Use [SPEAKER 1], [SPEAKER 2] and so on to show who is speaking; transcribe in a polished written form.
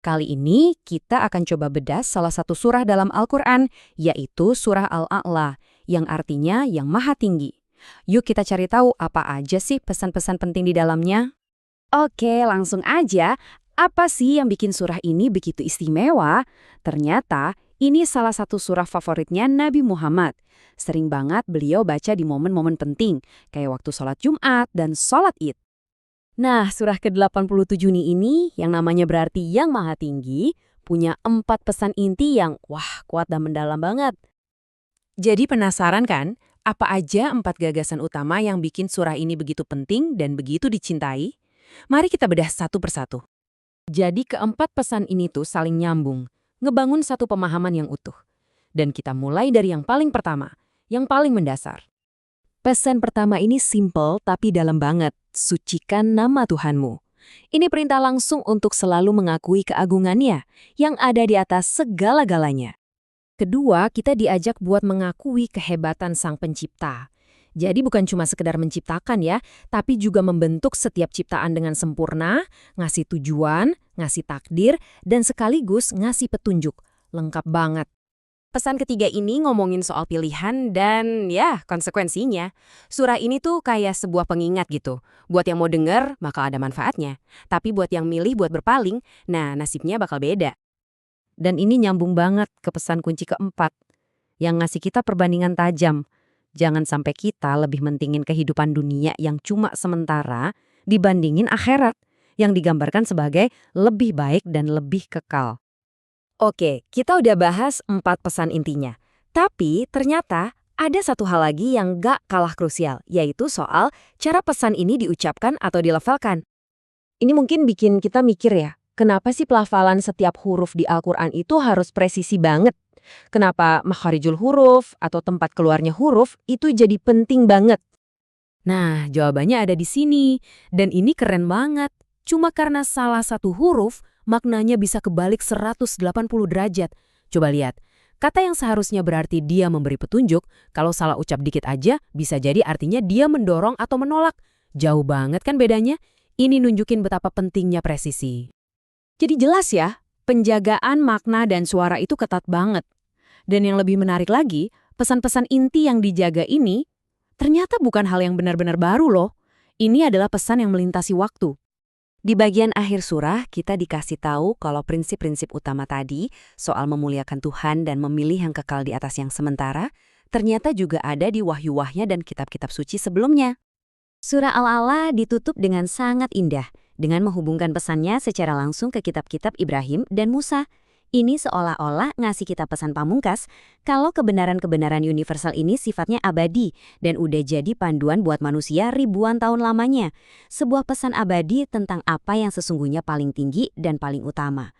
[SPEAKER 1] Kali ini kita akan coba bedah salah satu surah dalam Al-Quran, yaitu surah Al-A'la, yang artinya yang maha tinggi. Yuk kita cari tahu apa aja sih pesan-pesan penting di dalamnya.
[SPEAKER 2] Oke, langsung aja. Apa sih yang bikin surah ini begitu istimewa? Ternyata ini salah satu surah favoritnya Nabi Muhammad. Sering banget beliau baca di momen-momen penting, kayak waktu sholat Jumat dan sholat Id. Nah, surah ke-87 ini yang namanya berarti yang maha tinggi, punya 4 pesan inti yang kuat dan mendalam banget.
[SPEAKER 1] Jadi penasaran kan, apa aja 4 gagasan utama yang bikin surah ini begitu penting dan begitu dicintai? Mari kita bedah satu persatu. Jadi keempat pesan ini tuh saling nyambung, ngebangun satu pemahaman yang utuh. Dan kita mulai dari yang paling pertama, yang paling mendasar.
[SPEAKER 2] Pesan pertama ini simple tapi dalam banget, sucikan nama Tuhanmu. Ini perintah langsung untuk selalu mengakui keagungannya, yang ada di atas segala-galanya.
[SPEAKER 1] Kedua, kita diajak buat mengakui kehebatan Sang Pencipta. Jadi bukan cuma sekedar menciptakan ya, tapi juga membentuk setiap ciptaan dengan sempurna, ngasih tujuan, ngasih takdir, dan sekaligus ngasih petunjuk. Lengkap banget. Pesan ketiga ini ngomongin soal pilihan dan ya konsekuensinya. Surah ini tuh kayak sebuah pengingat gitu. Buat yang mau denger, bakal ada manfaatnya. Tapi buat yang milih buat berpaling, nah nasibnya bakal beda. Dan ini nyambung banget ke pesan kunci keempat, yang ngasih kita perbandingan tajam. Jangan sampai kita lebih mentingin kehidupan dunia yang cuma sementara dibandingin akhirat, yang digambarkan sebagai lebih baik dan lebih kekal.
[SPEAKER 2] Oke, kita udah bahas 4 pesan intinya. Tapi ternyata ada satu hal lagi yang gak kalah krusial, yaitu soal cara pesan ini diucapkan atau dilevelkan. Ini mungkin bikin kita mikir ya, kenapa sih pelafalan setiap huruf di Al-Quran itu harus presisi banget? Kenapa makharijul huruf atau tempat keluarnya huruf itu jadi penting banget?
[SPEAKER 1] Nah, jawabannya ada di sini. Dan ini keren banget. Cuma karena salah satu huruf, maknanya bisa kebalik 180 derajat. Coba lihat. Kata yang seharusnya berarti dia memberi petunjuk, kalau salah ucap dikit aja, bisa jadi artinya dia mendorong atau menolak. Jauh banget kan bedanya? Ini nunjukin betapa pentingnya presisi. Jadi jelas ya, penjagaan makna dan suara itu ketat banget. Dan yang lebih menarik lagi, pesan-pesan inti yang dijaga ini ternyata bukan hal yang benar-benar baru loh. Ini adalah pesan yang melintasi waktu.
[SPEAKER 2] Di bagian akhir surah, kita dikasih tahu kalau prinsip-prinsip utama tadi soal memuliakan Tuhan dan memilih yang kekal di atas yang sementara, ternyata juga ada di wahyu-wahya dan kitab-kitab suci sebelumnya. Surah Al-A'la ditutup dengan sangat indah, dengan menghubungkan pesannya secara langsung ke kitab-kitab Ibrahim dan Musa. Ini seolah-olah ngasih kita pesan pamungkas kalau kebenaran-kebenaran universal ini sifatnya abadi dan udah jadi panduan buat manusia ribuan tahun lamanya. Sebuah pesan abadi tentang apa yang sesungguhnya paling tinggi dan paling utama.